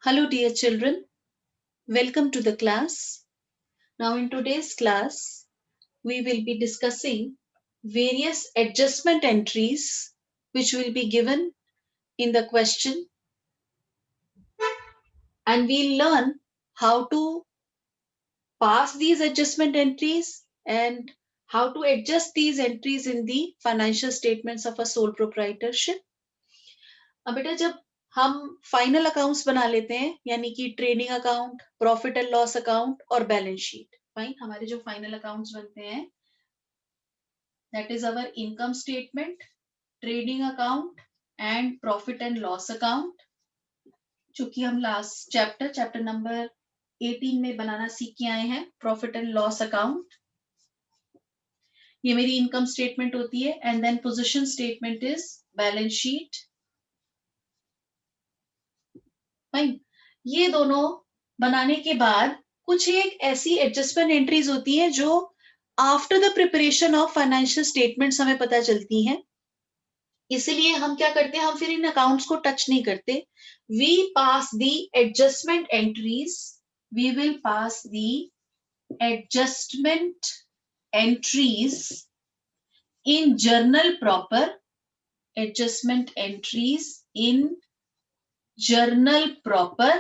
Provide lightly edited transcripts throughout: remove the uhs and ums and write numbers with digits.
Hello dear children, welcome to the class. Now in today's class, we will be discussing various adjustment entries which will be given in the question, and we'll learn how to pass these adjustment entries and how to adjust these entries in the financial statements of a sole proprietorship. अब बेटा जब हम final accounts बना लेते हैं यानी कि trading account, profit and loss account और बैलेंस शीट, फाइन हमारे जो फाइनल अकाउंट्स बनते हैं that is our income statement, trading account and profit and loss account, जो कि हम लास्ट चैप्टर नंबर 18 में बनाना सीख के आए हैं। प्रॉफिट एंड लॉस अकाउंट, ये मेरी इनकम स्टेटमेंट होती है and then position statement is balance sheet. Fine, ये दोनों बनाने के बाद कुछ एक ऐसी एडजस्टमेंट एंट्रीज होती हैं जो after the preparation of financial statements हमें पता चलती हैं। इसलिए हम क्या करते हैं, हम फिर इन अकाउंट्स को टच नहीं करते। We pass the adjustment entries, we will pass the adjustment entries in journal proper, adjustment entries in journal proper,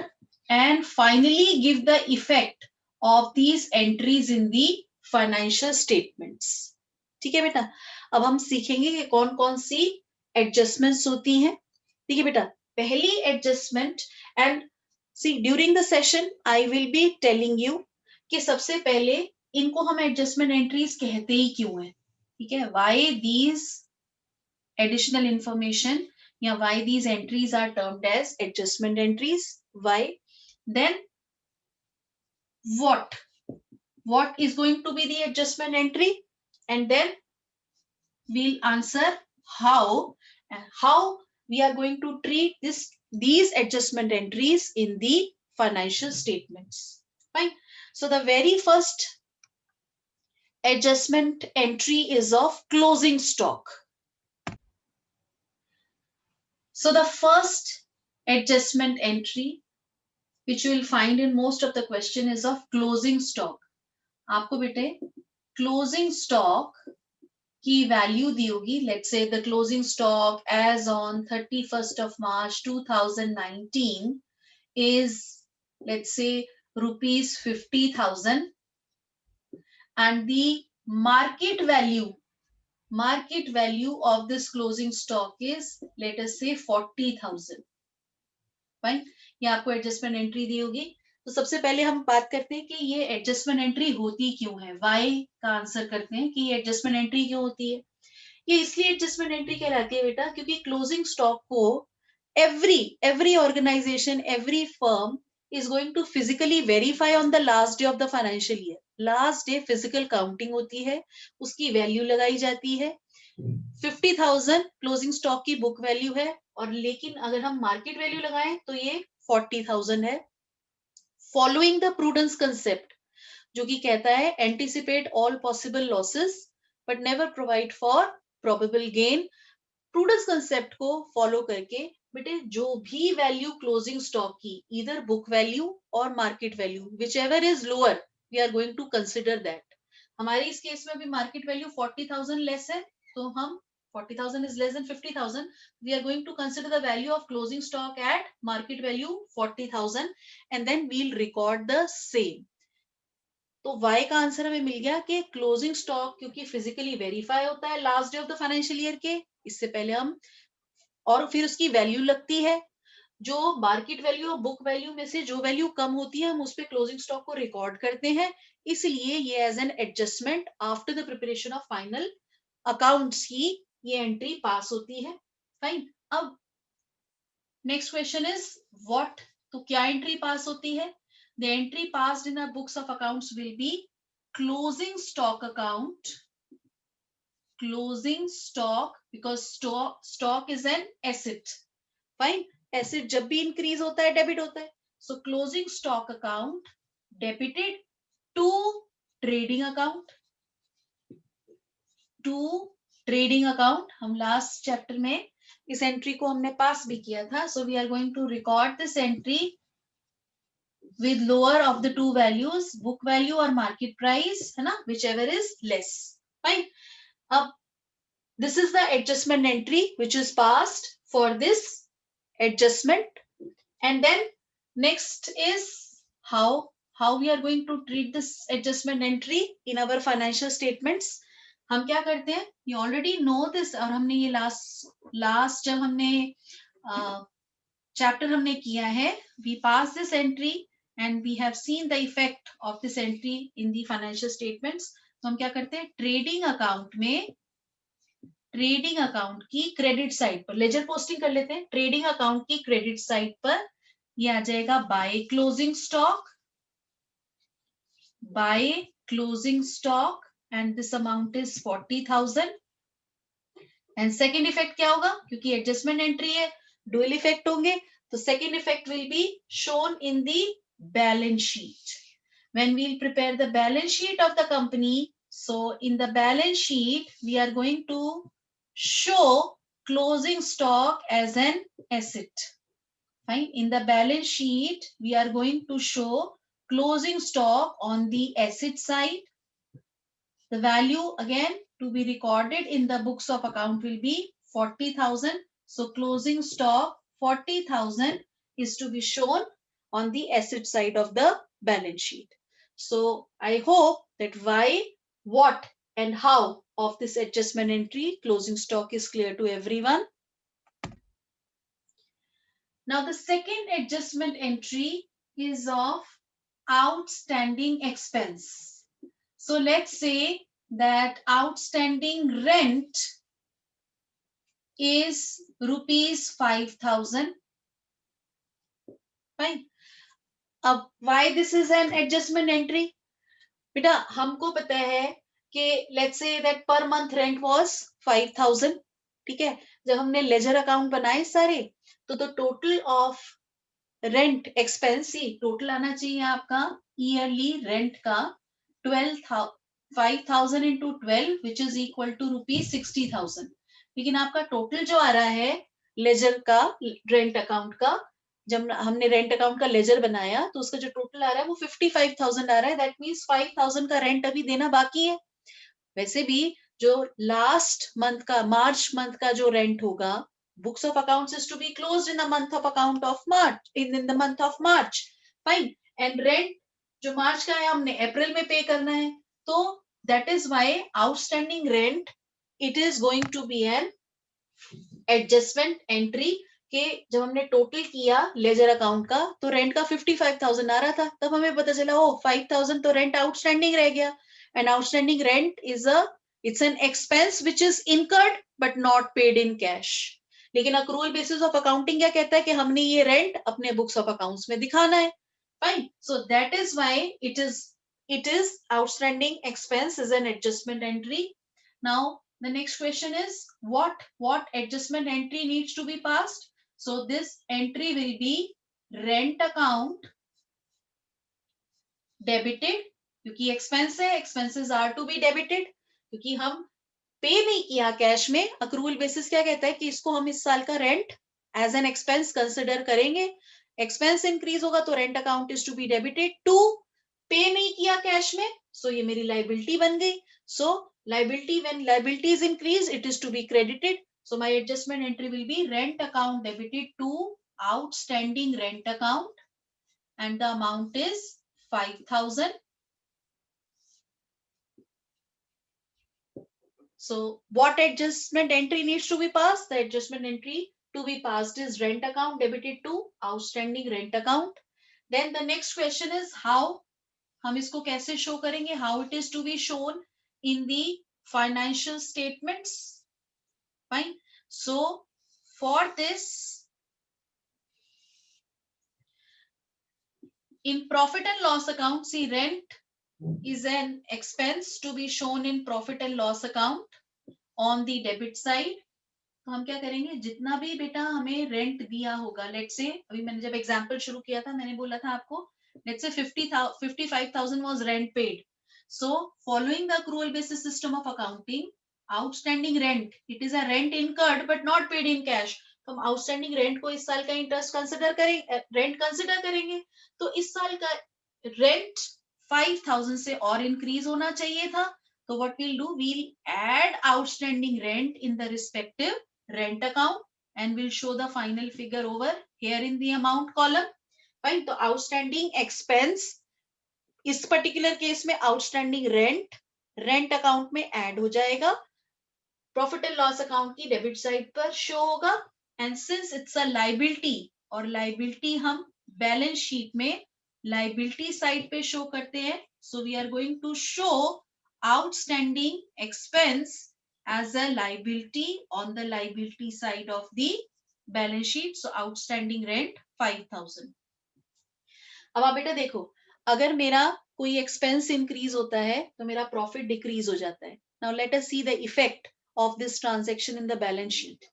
and finally give the effect of these entries in the financial statements. ठीक है बेटा, अब हम सीखेंगे कि कौन कौन सी adjustments होती हैं। ठीक है बेटा, पहली adjustment, and see during the session I will be telling you कि सबसे पहले इनको हम एडजस्टमेंट एंट्रीज कहते ही क्यों हैं। ठीक है, why these additional information या why these entries are termed as adjustment entries, why, then what is going to be the adjustment entry, and then we'll answer how we are going to treat these adjustment entries in the financial statements. Fine, so the very first adjustment entry is of closing stock. So the first adjustment entry which you will find in most of the question is of closing stock. आपको बेटे closing stock की value दी होगी, let's say the closing stock as on 31st of March 2019 is, let's say, rupees 50,000, and the market value of this closing stock is, let us say, 40,000. Fine, ये आपको adjustment entry दी होगी। तो सबसे पहले हम बात करते हैं कि ये एडजस्टमेंट एंट्री होती क्यों है, वाई का आंसर करते हैं कि ये एडजस्टमेंट एंट्री क्यों होती है। ये इसलिए एडजस्टमेंट एंट्री कहलाती है बेटा क्योंकि क्लोजिंग स्टॉक को every organization, every firm is going to physically verify on the last day of the financial year. Last day physical counting होती है, उसकी वैल्यू लगाई जाती है। 50,000 क्लोजिंग स्टॉक की बुक वैल्यू है, और लेकिन अगर हम मार्केट वैल्यू लगाएं तो ये 40,000 है। फॉलोइंग द प्रूडेंस कंसेप्ट, जो कि कहता है anticipate all possible losses but never provide for probable gain. Prudence concept को फॉलो करके बेटे जो भी वैल्यू क्लोजिंग स्टॉक की, इधर बुक वैल्यू और market value, whichever is lower, we are going to consider that. हमारे इस केस में भी मार्केट वैल्यू 40,000 लेस है, तो हम 40,000 is less than 50,000. We are going to consider the value of closing stock at market value 40,000, and then we'll record the same. तो y का answer हमें मिल गया कि क्लोजिंग स्टॉक क्योंकि फिजिकली वेरीफाई होता है last day of the financial year के, इससे पहले हम, और फिर उसकी वैल्यू लगती है, जो मार्केट वैल्यू और बुक वैल्यू में से जो वैल्यू कम होती है हम उस पे क्लोजिंग स्टॉक को रिकॉर्ड करते हैं। इसलिए ये as an adjustment after the preparation of final accounts की ये एंट्री पास होती है। फाइन, अब नेक्स्ट क्वेश्चन इज व्हाट, तो क्या एंट्री पास होती है। The entry passed in our books of accounts will be closing stock account, closing stock, because stock is an asset. Fine, asset जब भी increase होता है डेबिट होता है, so closing stock account debited to trading account, to trading account. हम last chapter में इस entry को हमने पास भी किया था, so we are going to record this entry with lower of the two values, book value or market price, है ना, whichever is less. Fine. अब this is the adjustment entry which is passed for this adjustment. And then next is how we are going to treat this adjustment entry in our financial statements. हम क्या करते हैं, you already know this, और हमने ये last जब हमने chapter हमने किया है, we pass this entry and we have seen the effect of this entry in the financial statements. तो हम क्या करते हैं, ट्रेडिंग अकाउंट में, ट्रेडिंग अकाउंट की क्रेडिट साइड पर लेजर पोस्टिंग कर लेते हैं. ट्रेडिंग अकाउंट की क्रेडिट साइड पर ये आ जाएगा by closing stock, by closing stock, and this amount is 40,000. And second effect क्या होगा, क्योंकि एडजस्टमेंट एंट्री है, डुअल इफेक्ट होंगे, तो second effect will be shown in the balance sheet. When we'll prepare the balance sheet of the company, so in the balance sheet we are going to show closing stock as an asset. Fine. In the balance sheet we are going to show closing stock on the asset side. The value again to be recorded in the books of account will be 40,000. So closing stock 40,000 is to be shown on the asset side of the balance sheet. So I hope that why, what and how of this adjustment entry closing stock is clear to everyone. Now the second adjustment entry is of outstanding expense. So let's say that outstanding rent is rupees 5,000. Fine. अब why this is an adjustment entry? बेटा हमको पता है कि let's say that per month rent was 5,000. ठीक है, जब हमने लेजर अकाउंट बनाए सारे, तो total of rent expense he total आना चाहिए आपका ईयरली रेंट का 5,000 into 12 which is equal to rupees 60,000. लेकिन आपका टोटल जो आ रहा है लेजर का, रेंट अकाउंट का, जब हमने रेंट अकाउंट का लेजर बनाया तो उसका जो टोटल आ रहा है वो 55,000 आ रहा है. दैट मींस 5,000 का रेंट अभी देना बाकी है. वैसे भी जो लास्ट मंथ का, मार्च मंथ का जो रेंट होगा, books of accounts is to be closed in the month of account of March, in the month of March. Fine. And rent जो मार्च का है हमने अप्रैल में पे करना है, तो that is why outstanding rent it is going to be an adjustment entry. कि जब हमने टोटल किया लेजर अकाउंट का तो रेंट का 55,000 आ रहा था, तब हमें पता चला ओ 5,000 तो रेंट आउटस्टैंडिंग रह गया. And outstanding rent is it's an expense which is incurred but not paid in cash. लेकिन अक्रूवल बेसिस ऑफ अकाउंटिंग क्या कहता है कि हमने ये रेंट अपने बुक्स ऑफ अकाउंट्स में दिखाना है. Fine. So that is why it is outstanding expense is an adjustment entry. Now the next question is what adjustment entry needs to be passed. So this entry will be rent account debited, क्योंकि expense है, expenses are to be debited, क्योंकि हम पे नहीं किया cash में. Accrual basis क्या कहता है कि इसको हम इस साल का rent as an expense consider करेंगे. एक्सपेंस इंक्रीज होगा तो rent account is to be debited. To pay नहीं किया कैश में, सो ये मेरी लाइबिलिटी बन गई. सो liability, when liability is increased, it is to be credited. So my adjustment entry will be rent account debited to outstanding rent account, and the amount is 5,000. So what adjustment entry needs to be passed? The adjustment entry to be passed is rent account debited to outstanding rent account. Then the next question is how हम इसको कैसे show करेंगे, how it is to be shown in the financial statements. Fine. So for this, in profit and loss account, see rent is an expense to be shown in profit and loss account on the debit side. तो हम क्या करेंगे, जितना भी बेटा हमें rent दिया होगा, लेट्स से अभी मैंने जब एग्जांपल शुरू किया था मैंने बोला था आपको, let's say 55,000 was rent paid. So following the accrual basis system of accounting, outstanding rent, it is a rent incurred but not paid in cash. तो हम आउटस्टैंडिंग रेंट को इस साल का इंटरेस्ट कंसिडर करेंगे, रेंट कंसिडर करेंगे। तो इस साल का रेंट 5000 से और इंक्रीज होना चाहिए था। तो what will do, we'll add outstanding rent in the respective rent account and will show the final figure over here in the amount column. Fine, तो आउटस्टैंडिंग एक्सपेंस इस पर्टिकुलर केस में outstanding rent rent account में add हो जाएगा, profit and loss account की debit side पर show होगा। And since it's a liability, और लाइबिलिटी हम बैलेंस शीट में लाइबिलिटी साइड पे शो करते हैं, so we are going to show outstanding expense as a liability on the liability side of the balance sheet. So outstanding rent 5000। अब आप बेटा देखो, अगर मेरा कोई एक्सपेंस इंक्रीज होता है तो मेरा प्रॉफिट डिक्रीज हो जाता है। Now let us see the effect of this transaction in the balance sheet.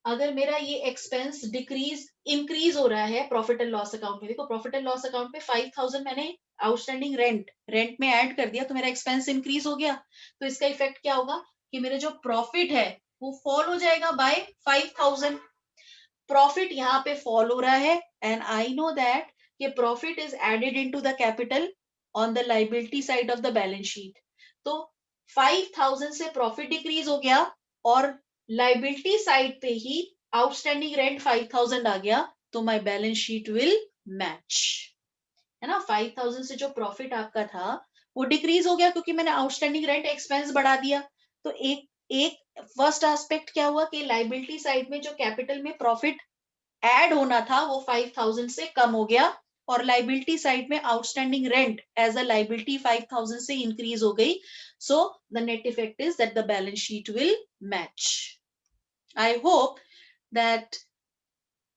अगर मेरा ये एक्सपेंस डिक्रीज इंक्रीज हो रहा है प्रॉफिट एंड लॉस अकाउंट में, देखो प्रॉफिट एंड लॉस अकाउंट में 5000 मैंने आउटस्टैंडिंग रेंट में ऐड कर दिया, तो मेरा एक्सपेंस इंक्रीज हो गया। तो इसका इफेक्ट क्या होगा कि मेरा जो प्रॉफिट है वो फॉल हो जाएगा बाय 5000। प्रॉफिट यहाँ पे फॉल हो रहा है एंड आई नो दैट कि profit is added into the capital on the liability side of the balance sheet. तो 5000 से प्रॉफिट डिक्रीज हो गया और लाइबिलिटी साइड पे ही आउटस्टैंडिंग रेंट 5000 आ गया, तो my balance sheet will match, है ना। 5000 से जो प्रॉफिट आपका था वो डिक्रीज हो गया क्योंकि मैंने आउटस्टैंडिंग रेंट एक्सपेंस बढ़ा दिया। तो एक एक फर्स्ट एस्पेक्ट क्या हुआ कि लाइबिलिटी साइड में जो कैपिटल में प्रॉफिट ऐड होना था वो 5000 से कम हो गया, और लाइबिलिटी साइड में outstanding rent as a liability 5000 से इंक्रीज हो गई। So the net effect is that the balance sheet will match. I hope that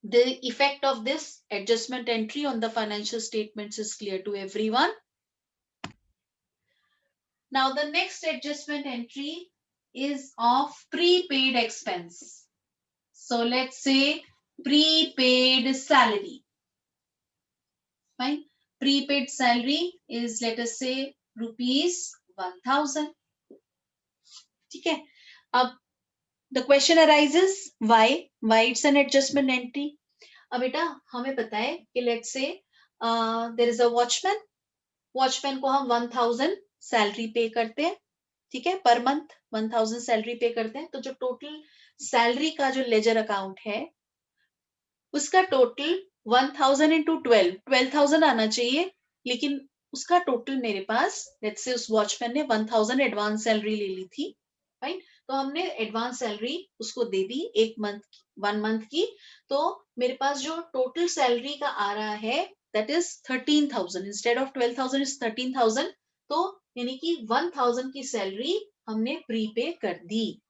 the effect of this adjustment entry on the financial statements is clear to everyone. Now the next adjustment entry is of prepaid expense. So let's say prepaid salary. Fine. Prepaid salary is, let us say, rupees 1000. ठीक है। अब the question arises, why it's an adjustment entry? अब बेटा हमें पता है कि let's say there is a watchman को हम 1000 सैलरी पे करते हैं, ठीक है, पर मंथ 1000 सैलरी पे करते हैं। तो जो टोटल सैलरी का जो लेजर अकाउंट है उसका टोटल 1000 इंटू 12,000 आना चाहिए, लेकिन उसका टोटल मेरे पास लेट्स से उस वॉचमैन ने 1000 एडवांस सैलरी ले ली थी, राइट। तो हमने एडवांस सैलरी उसको दे दी वन मंथ की। तो मेरे पास जो टोटल सैलरी का आ रहा है that is 13,000 instead of 12,000 is 13,000। तो यानी कि 1000 की सैलरी हमने प्रीपे कर दी,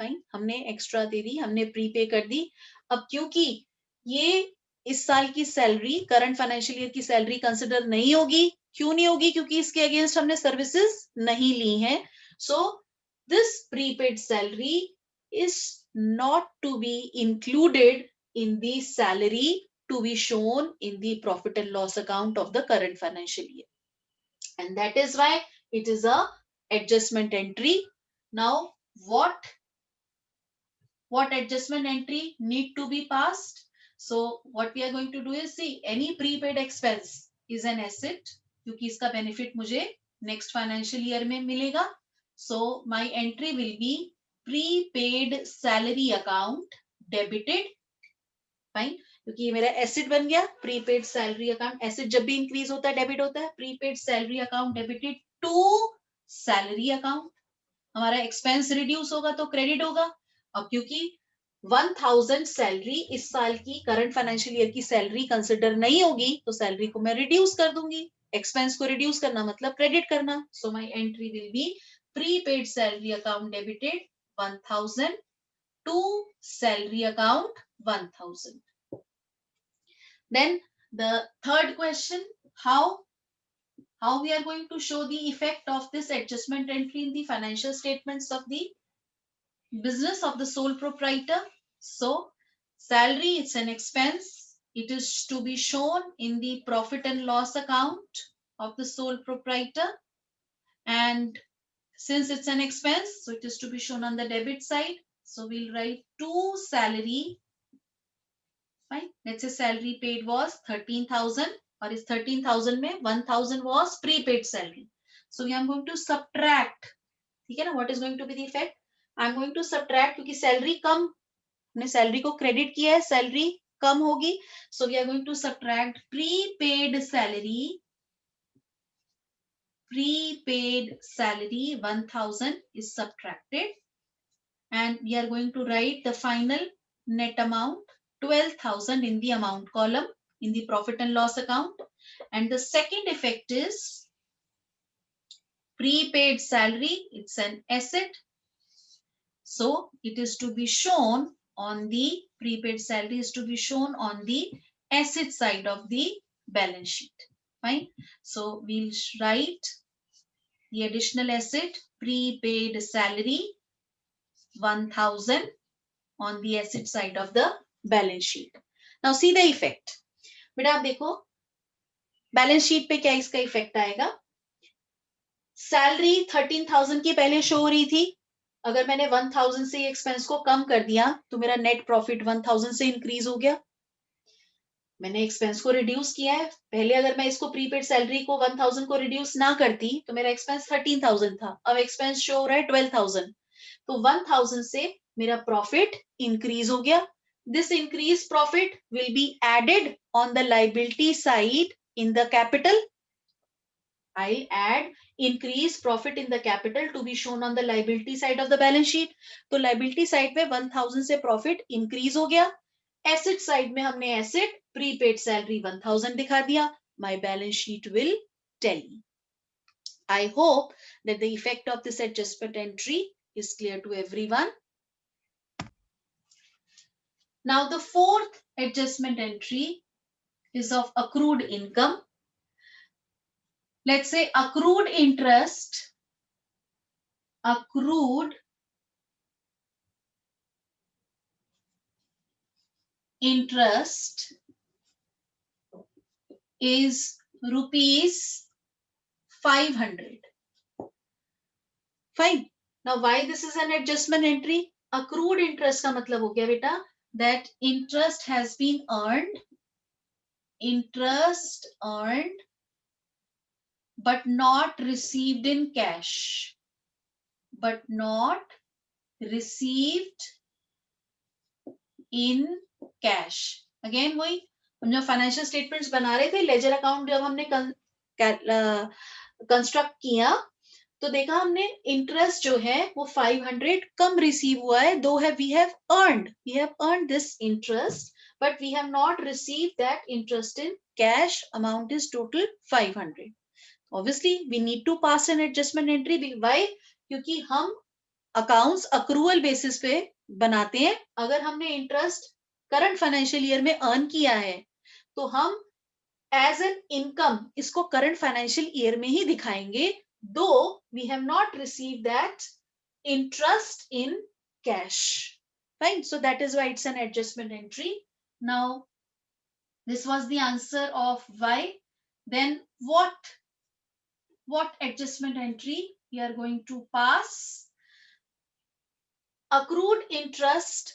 फाइन, हमने एक्स्ट्रा दे दी, हमने प्रीपे कर दी। अब क्योंकि ये इस साल की सैलरी करंट फाइनेंशियल ईयर की सैलरी कंसिडर नहीं होगी, क्यों नहीं होगी, क्योंकि इसके अगेंस्ट हमने सर्विसेज नहीं ली हैं। So this prepaid salary is not to be included in the salary to be shown in the profit and loss account of the current financial year, and that is why it is a adjustment entry. Now what adjustment entry need to be passed? So what we are going to do is, see, any prepaid expense is an asset क्योंकि इसका benefit मुझे next financial year में मिलेगा। So my entry will be prepaid salary account debited, fine, क्योंकि ये मेरा asset बन गया। प्रीपेड सैलरी अकाउंट, एसेट जब भी इंक्रीज होता है डेबिट होता है, prepaid salary account debited to salary account. हमारा एक्सपेंस रिड्यूस होगा तो क्रेडिट होगा। अब क्योंकि 1000 सैलरी इस साल की करंट फाइनेंशियल ईयर की सैलरी कंसिडर नहीं होगी, तो सैलरी को मैं रिड्यूस कर दूंगी। एक्सपेंस को रिड्यूस करना मतलब क्रेडिट करना। So my entry will be prepaid salary account debited 1000 to salary account 1000. Then the third question, how we are going to show the effect of this adjustment entry in the financial statements of the business of the sole proprietor. So salary, it's an expense, it is to be shown in the profit and loss account of the sole proprietor, and since it's an expense, so it is to be shown on the debit side. So we'll write to salary Fine. Let's say salary paid was 13,000 और इस 13,000 में 1,000 was prepaid salary. So I'm going to subtract. ठीक है ना? What is going to be the effect? I'm going to subtract क्योंकि salary कम, हमने salary को credit किया है, सैलरी कम होगी. So we are going to subtract prepaid salary. Prepaid salary 1,000 is subtracted, and we are going to write the final net amount 12,000 in the amount column in the profit and loss account. And the second effect is prepaid salary. It's an asset, so it is to be shown on the prepaid salary is to be shown on the asset side of the balance sheet. Fine. So we'll write the additional asset prepaid salary 1,000 on the asset side of the balance sheet. Now see the effect. बेटा आप देखो balance sheet पे क्या इसका effect आएगा. Salary 13,000 की पहले show हो रही थी. अगर मैंने 1,000 से एक्सपेंस को कम कर दिया तो मेरा नेट प्रॉफिट 1,000 से इंक्रीज हो गया. मैंने एक्सपेंस को रिड्यूस किया है. पहले अगर मैं इसको प्रीपेड सैलरी को 1,000 को रिड्यूस ना करती तो मेरा एक्सपेंस 13,000 था. अब एक्सपेंस शो हो रहा है 12,000. तो 1,000 से मेरा प्रॉफिट इंक्रीज हो गया. This increased profit will be added on the liability side in the capital. I'll add increased profit in the capital to be shown on the liability side of the balance sheet. तो liability side में 1,000 से profit increase हो गया. Asset side में हमने asset prepaid salary 1,000 दिखा दिया. My balance sheet will tally. I hope that the effect of this adjustment entry is clear to everyone. Now the fourth adjustment entry is of accrued income. Let's say accrued interest is rupees 500. Fine. Now why this is an adjustment entry? Accrued interest का मतलब हो गया बेटा that interest has been earned but not received in cash. But not received in cash. Again वही हम जब financial statements बना रहे थे, लेजर अकाउंट जब हमने कंस्ट्रक्ट किया तो देखा हमने इंटरेस्ट जो है वो 500 कम रिसीव हुआ है. दो है we have earned this interest but we have not received that interest in cash. Amount is total 500. Obviously we need to pass an adjustment entry. Why? क्योंकि हम अकाउंट्स अक्रूवल बेसिस पे बनाते हैं. अगर हमने इंटरेस्ट करंट फाइनेंशियल ईयर में earn किया है तो हम एज एन इनकम इसको करंट फाइनेंशियल ईयर में ही दिखाएंगे, though we have not receive that interest in cash. Fine. So that is why it's an adjustment entry. Now this was the answer of why. Then what adjustment entry we are going to pass? Accrued interest,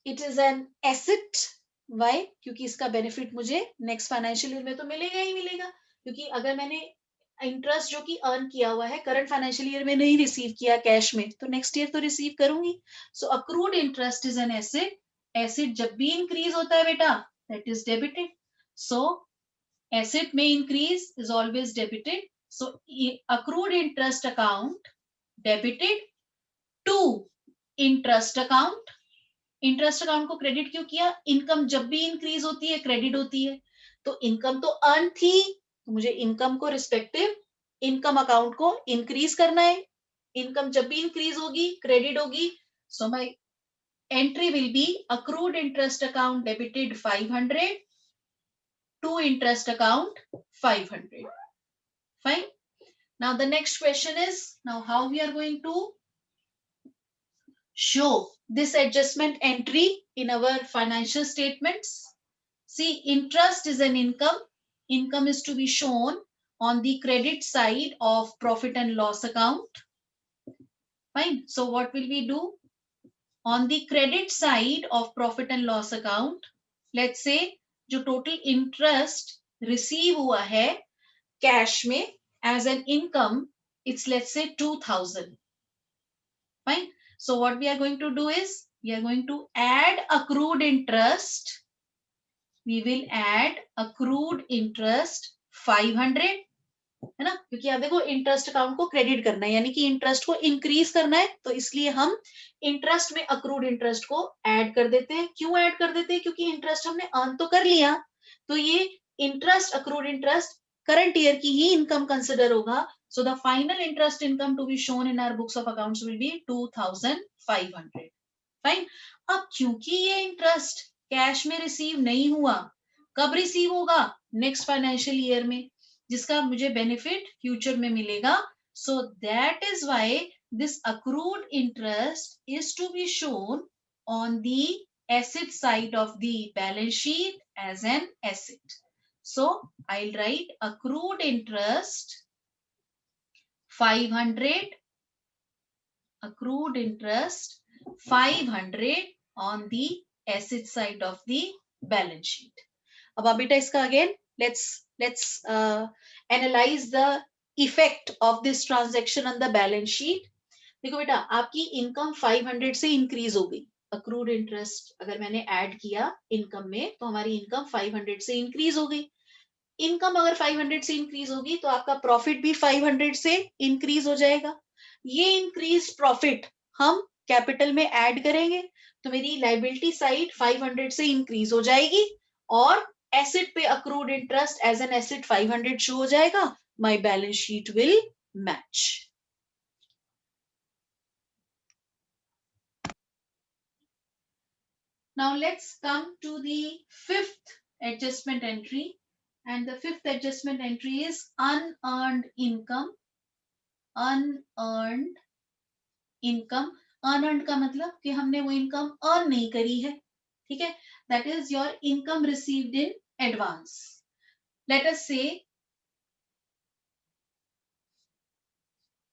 it is an asset. Why? क्योंकि इसका benefit मुझे next financial year में तो मिलेगा ही मिलेगा. क्योंकि अगर मैंने इंटरेस्ट जो कि अर्न किया हुआ है करंट फाइनेंशियल ईयर में नहीं रिसीव किया कैश में, तो नेक्स्ट ईयर तो रिसीव करूंगी. So accrued interest is an asset. Asset जब भी इंक्रीज होता है बेटा that is debited. So asset में increase is always debited. So accrued interest account debited to interest account. Interest account को क्रेडिट क्यों किया? इनकम जब भी इंक्रीज होती है क्रेडिट होती है. तो इनकम तो अर्न थी तो मुझे इनकम को रिस्पेक्टिव इनकम अकाउंट को इंक्रीज करना है. इनकम जब भी इंक्रीज होगी क्रेडिट होगी. So my entry will be accrued interest account debited 500 to interest account 500. Fine. Now the next question is now how we are going to show this adjustment entry in our financial statements. See, interest is an income. Income is to be shown on the credit side of profit and loss account. Fine. So what will we do? On the credit side of profit and loss account, let's say जो total interest receive हुआ है cash में as an income, it's let's say 2000. Fine. So what we are going to do is we are going to add accrued interest. We will add accrued interest 500, है ना, क्योंकि आप देखो interest account को credit करना है, यानी कि इंटरेस्ट को इंक्रीज करना है, तो इसलिए हम इंटरेस्ट में अक्रूड इंटरेस्ट को ऐड कर देते हैं. क्यों ऐड कर देते हैं? क्योंकि इंटरेस्ट हमने अर्न तो कर लिया, तो ये interest, accrued interest current year की ही इनकम कंसिडर होगा. So the final interest income to be shown in our books of accounts will be 2500. Fine. अब क्योंकि ये इंटरेस्ट कैश में रिसीव नहीं हुआ, कब रिसीव होगा? नेक्स्ट फाइनेंशियल ईयर में, जिसका मुझे बेनिफिट फ्यूचर में मिलेगा. So that is why this accrued interest is to be shown on the asset side of the balance sheet as an asset. So I'll write accrued interest 500, accrued interest 500 on the asset side of the balance sheet. अब बेटा इसका again let's analyze the effect of this transaction on the balance sheet. देखो बेटा, आपकी income 500 से increase हो गई. Accrued interest अगर मैंने ऐड किया इनकम में, तो हमारी इनकम 500 से इंक्रीज हो गई. इनकम अगर 500 से इंक्रीज होगी तो आपका प्रॉफिट भी 500 से इंक्रीज हो जाएगा. ये इंक्रीज प्रॉफिट हम कैपिटल में ऐड करेंगे, तो मेरी लायबिलिटी साइड 500 से इंक्रीज हो जाएगी और एसेट पे accrued interest as an asset 500 show हो जाएगा. My balance sheet will match. Now let's come to the fifth adjustment entry, and the fifth adjustment entry is unearned income. Unearned income. Unearned का मतलब कि हमने वो income earn नहीं करी है. ठीक है, that is your income received in advance. Let us say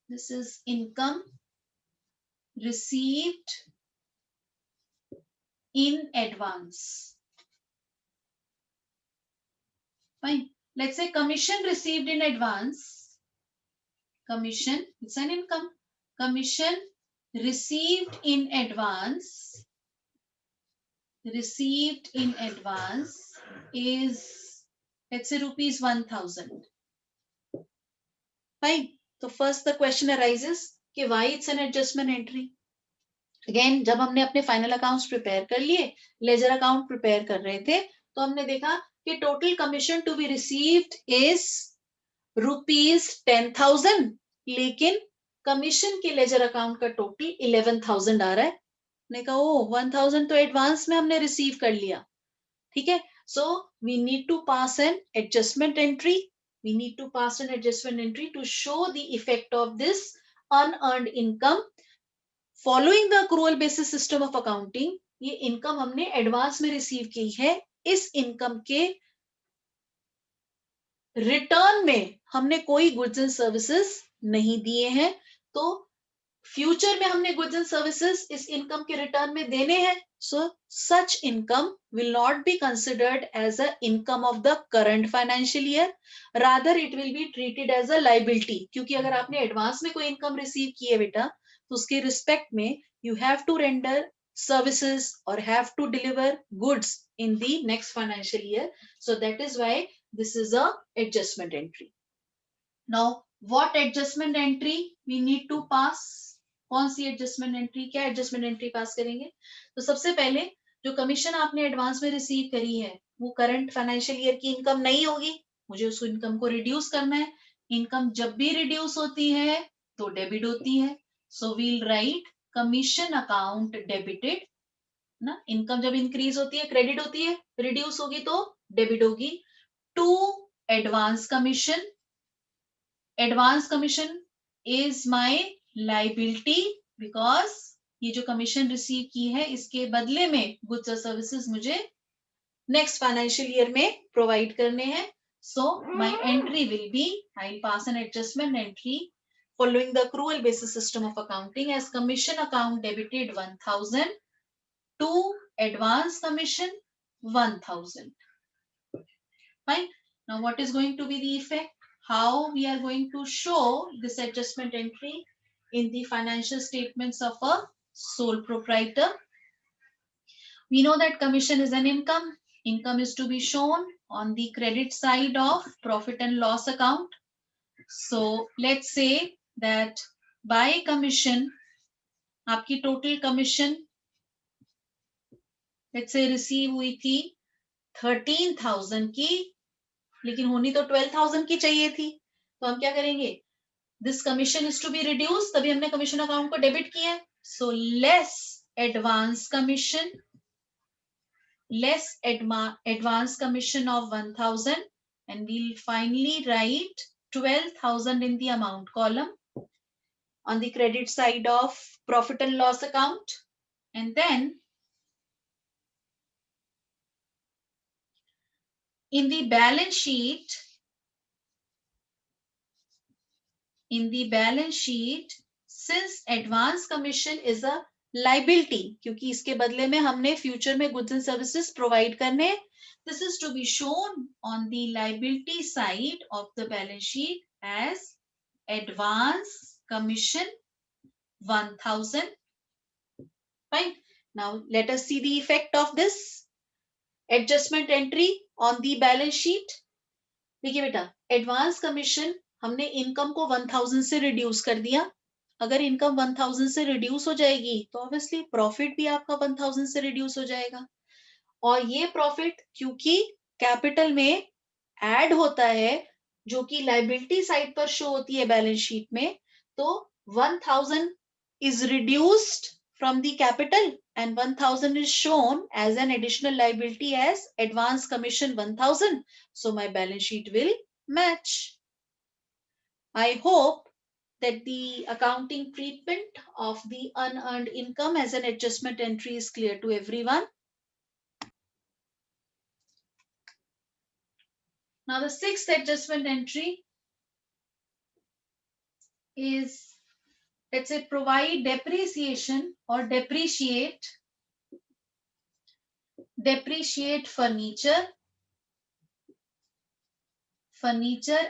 this is income received in advance. Fine. Let's say commission received in advance. Commission, it's an income. Commission received in advance. Received in advance is, let's say, rupees 1000. Fine. So first the question arises कि why it's an adjustment entry. Again, जब हमने अपने final accounts prepare कर लिए, ledger account prepare कर रहे थे, तो हमने देखा कि total commission to be received is rupees 10,000, लेकिन कमीशन के लेजर अकाउंट का टोटल 11,000 आ रहा है. ने कहा ओ 1,000 तो एडवांस में हमने रिसीव कर लिया. ठीक है, so we need to pass an adjustment entry. We need to pass an adjustment entry to show the effect of this unearned income following the accrual basis system of accounting. ये income हमने advance में receive की है. इस income के return में हमने कोई गुड्स एंड सर्विसेज नहीं दिए हैं, तो फ्यूचर में हमने गुड्स एंड सर्विसेज इस इनकम के रिटर्न में देने हैं. So such income will not be considered as a income of the current financial year, rather it will be treated as a liability. क्योंकि अगर आपने एडवांस में कोई इनकम रिसीव की है बेटा, तो उसके रिस्पेक्ट में you have to render services or have to deliver goods in the next financial year. So that is why this is a adjustment entry. Now what adjustment entry we need to pass? कौन सी adjustment entry, क्या adjustment entry पास करेंगे? तो सबसे पहले जो commission आपने advance में receive करी है वो करंट फाइनेंशियल ईयर की इनकम नहीं होगी. मुझे उस इनकम को रिड्यूस करना है. इनकम जब भी रिड्यूस होती है तो डेबिट होती है. So we'll write commission account debited ना. इनकम जब इंक्रीज होती है क्रेडिट होती है, रिड्यूस होगी तो डेबिट होगी. To advance commission. Advance commission is my liability because ये जो कमीशन रिसीव की है इसके बदले में गुड्स और सर्विसेज मुझे नेक्स्ट फाइनेंशियल ईयर में प्रोवाइड करने हैं. So my entry will be, I will pass an adjustment entry following the accrual basis system of accounting as commission account debited 1,000 to advance commission 1,000. Fine. Now what is going to be the effect? How we are going to show this adjustment entry in the financial statements of a sole proprietor? We know that commission is an income. Income is to be shown on the credit side of profit and loss account. So let's say that by commission, आपकी total commission let's say receive हुई थी 13,000 की, लेकिन होनी तो 12,000 की चाहिए थी. तो हम क्या करेंगे? This commission is to be reduce, तभी हमने कमीशन अकाउंट को डेबिट किया है. So less advance commission, less advance commission of 1,000, and we'll finally write 12,000 in the amount column on the credit side of profit and loss account. And then in the balance sheet, since advance commission is a liability, क्योंकि इसके बदले में हमने future में goods and services provide करने, this is to be shown on the liability side of the balance sheet as advance commission 1,000. Fine. Now let us see the effect of this adjustment entry on the balance sheet. देखिए बेटा, advance commission हमने income को 1,000 से reduce कर दिया. अगर income 1,000 से reduce हो जाएगी तो ऑब्वियसली प्रॉफिट भी आपका 1,000 से रिड्यूस हो जाएगा. और ये प्रॉफिट क्योंकि कैपिटल में ऐड होता है, जो कि लायबिलिटी साइड पर शो होती है बैलेंस शीट में, तो 1,000 is reduced from the capital and 1,000 is shown as an additional liability as advance commission 1,000. So my balance sheet will match. I hope that the accounting treatment of the unearned income as an adjustment entry is clear to everyone. Now the sixth adjustment entry is, let's say, provide depreciation or depreciate furniture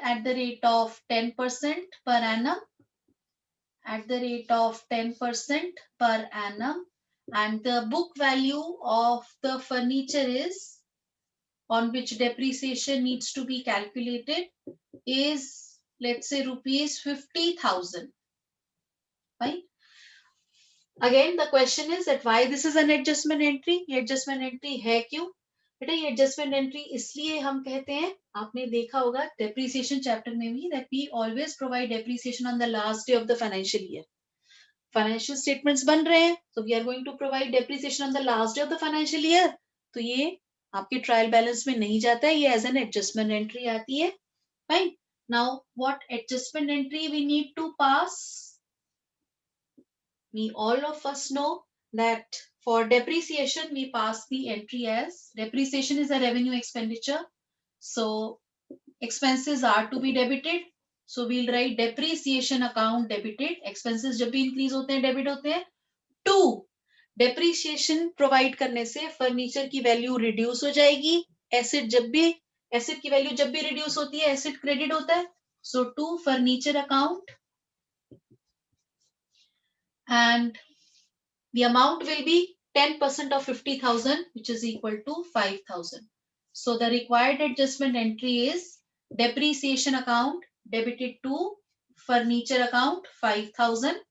at the rate of 10% per annum, and the book value of the furniture is, on which depreciation needs to be calculated, is, let's say, rupees 50,000. Right? Again, the question is that why this is an adjustment entry? ये adjustment entry है क्यों? बेटा ये adjustment entry इसलिए हम कहते हैं, आपने देखा होगा depreciation chapter में भी, that we always provide depreciation on the last day of the financial year. Financial statements बन रहे हैं, so we are going to provide depreciation on the last day of the financial year. तो ये आपके trial balance में नहीं जाता है, ये एज एन एडजस्टमेंट एंट्री आती है. Fine. Now what adjustment entry we need to pass? We all of us know that for depreciation we pass the entry as, depreciation is a revenue expenditure, so expenses are to be debited. So we'll write depreciation account debited. Expenses जब भी increase होते हैं debit होते हैं. 2, depreciation provide करने से furniture की value reduce हो जाएगी. एसेट की वैल्यू जब भी रिड्यूस होती है, एसेट क्रेडिट होता है. सो 2, furniture account, and the amount will be 10% of 50,000, which is equal to 5,000. So the required adjustment entry is depreciation account debited to furniture account 5,000.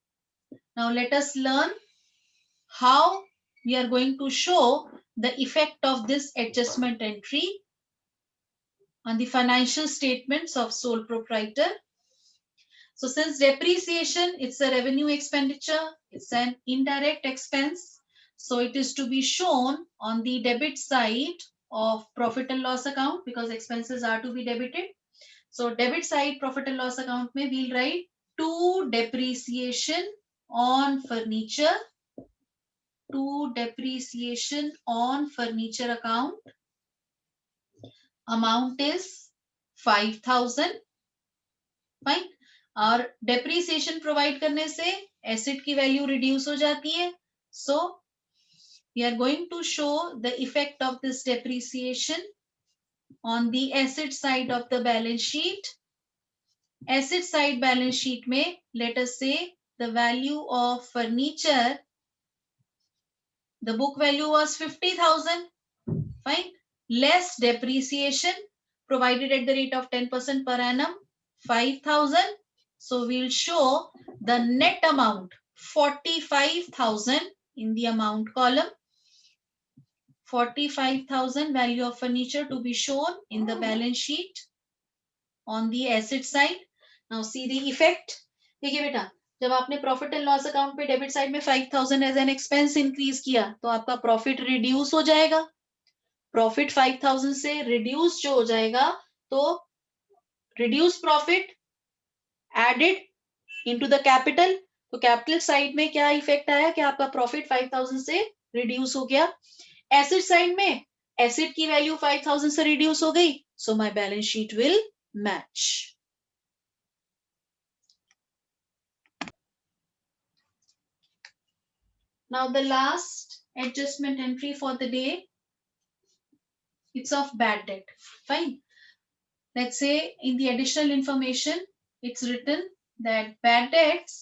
Now let us learn how we are going to show the effect of this adjustment entry on the financial statements of sole proprietor. So since depreciation, it's a revenue expenditure, it's an indirect expense, so it is to be shown on the debit side of profit and loss account because expenses are to be debited. So debit side profit and loss account में we'll write to depreciation on furniture account. Amount is 5,000. Fine. और depreciation provide करने से asset की value reduce हो जाती है. सो we are going to show the effect of this depreciation on the asset side of the balance sheet. Asset side balance sheet में let us say the value of furniture, the book value was 50,000, fine, less depreciation provided at the rate of 10% per annum, 5,000. So we'll show the net amount 45,000 in the amount column. 45,000 value of furniture to be shown in the balance sheet on the asset side. Now see the effect. देखिए बेटा, जब आपने profit and loss account पे debit side में 5,000 as an expense increase किया तो आपका profit reduce हो जाएगा. प्रॉफिट 5,000 से रिड्यूस जो हो जाएगा तो reduce profit added into the capital. तो कैपिटल साइड में क्या इफेक्ट आया कि आपका प्रॉफिट 5,000 से रिड्यूस हो गया. एसेट साइड में एसेट की वैल्यू 5,000 से रिड्यूस हो गई. So my balance sheet will match. Now the last adjustment entry for the day, it's of bad debt. Fine. Let's say in the additional information, it's written that bad debts,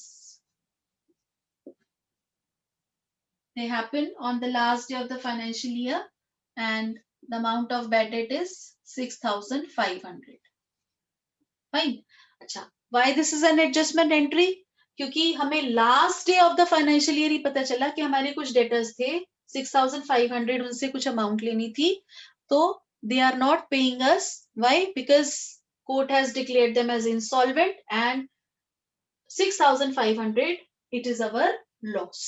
they happen on the last day of the financial year and the amount of bad debt is 6,500. Fine. अच्छा, why this is an adjustment entry? क्योंकि हमें last day of the financial year ही पता चला कि हमारे कुछ debtors थे 6,500, उनसे कुछ अमाउंट लेनी थी तो they are not paying us. Why? Because court has declared them as insolvent and 6,500 it is our loss.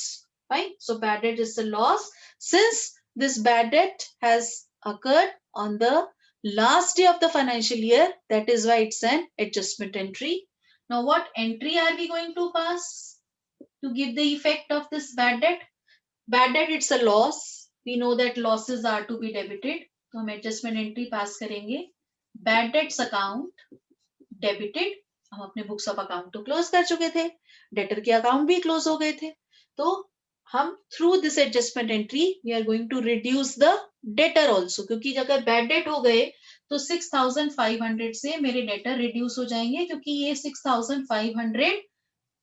Fine. So bad debt is a loss. Since this bad debt has occurred on the last day of the financial year, that is why it's an adjustment entry. Now what entry are we going to pass to give the effect of this bad debt? Bad debt, it's a loss. We know that losses are to be debited. तो हम adjustment entry pass करेंगे. Bad debts account debited. हम अपने books of account तो close कर चुके थे. Debtor के account भी close हो गए थे. तो हम through this adjustment entry we are going to reduce the debtor also. क्योंकि अगर bad debt हो गए तो 6,500 से मेरे डेटर रिड्यूस हो जाएंगे क्योंकि ये 6,500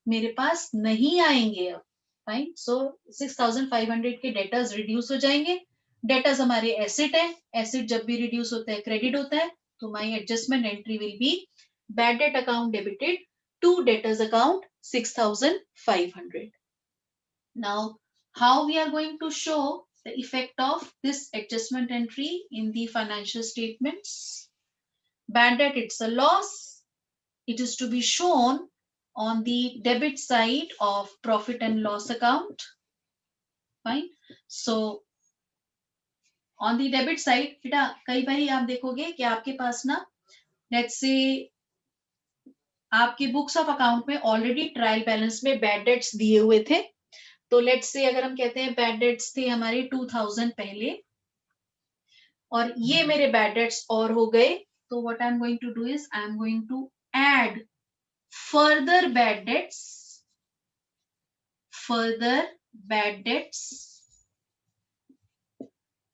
मेरे पास नहीं आएंगे अब. फाइन. सो 6,500 के डेटर्स रिड्यूस हो जाएंगे. डेटर्स हमारे एसेट है. एसेट जब भी रिड्यूस होता है क्रेडिट होता है. तो my adjustment entry will be bad debt account debited to debtors account 6,500. Now how we are going to show the effect of this adjustment entry in the financial statements. Bad debt, it's a loss. It is to be shown on the debit side of profit and loss account. Fine. So on the debit side, बेटा कई बारी आप देखोगे कि आपके पास ना let's say आपके books of account में ऑलरेडी ट्रायल बैलेंस में बैड डेट्स दिए हुए थे. तो लेट्स से अगर हम कहते हैं बैड डेट्स थे हमारे 2000 पहले और ये मेरे बैड डेट्स और हो गए तो what I am going to do is I am going to add further bad debts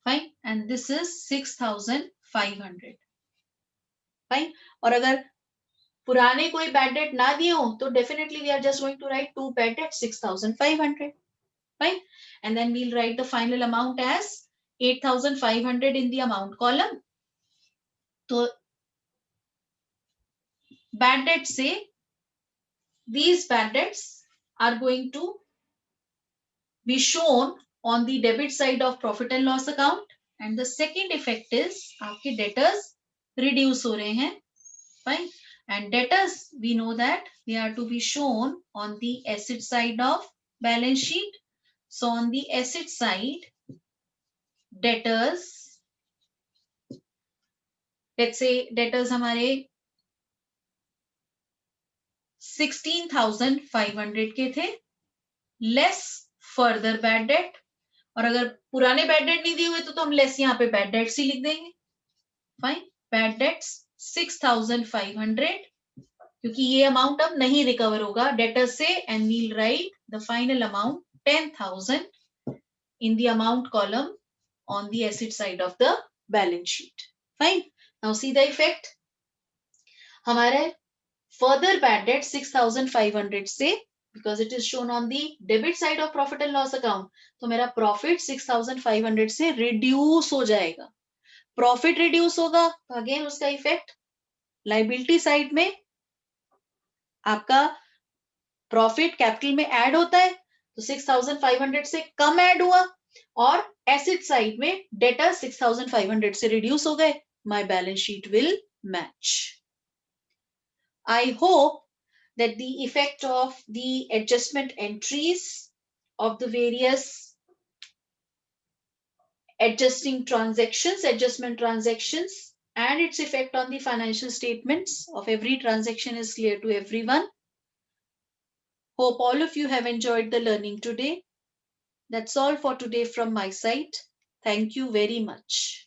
fine and this is 6,500. Fine. और अगर पुराने कोई बैड डेट ना दिए हो तो definitely we are just going to write to bad debt 6,500. Fine. And then we'll write the final amount as 8,500 in the amount column. So bad debts say these bad debts are going to be shown on the debit side of profit and loss account. And the second effect is आपके debtors reduce हो रहे हैं. Fine. And debtors, we know that they are to be shown on the asset side of balance sheet. So on the asset side, debtors, let's say debtors हमारे 16,500 के थे, less further bad debt. और अगर पुराने bad debt नहीं दिए हुए तो हम less यहाँ पे bad debts ही लिख देंगे. Fine. Bad debts 6,500 क्योंकि ये अमाउंट अब नहीं रिकवर होगा डेटर से. And we'll write the final amount 10,000 in the amount column on the asset side of the balance sheet. Fine. Now see the effect. हमारे further bad debt 6,500 से, because it is shown on the debit side of profit and loss account, तो मेरा profit 6,500 से reduce हो जाएगा. Profit reduce होगा तो again उसका effect liability side में आपका प्रॉफिट कैपिटल में ऐड होता है तो 6,500 से कम ऐड हुआ और एसेट साइड में डेटर 6,500 से रिड्यूस हो गए. My balance sheet will match. I hope that the effect of the adjustment entries of the various adjustment transactions and its effect on the financial statements of every transaction is clear to everyone. Hope all of you have enjoyed the learning today. That's all for today from my side. Thank you very much.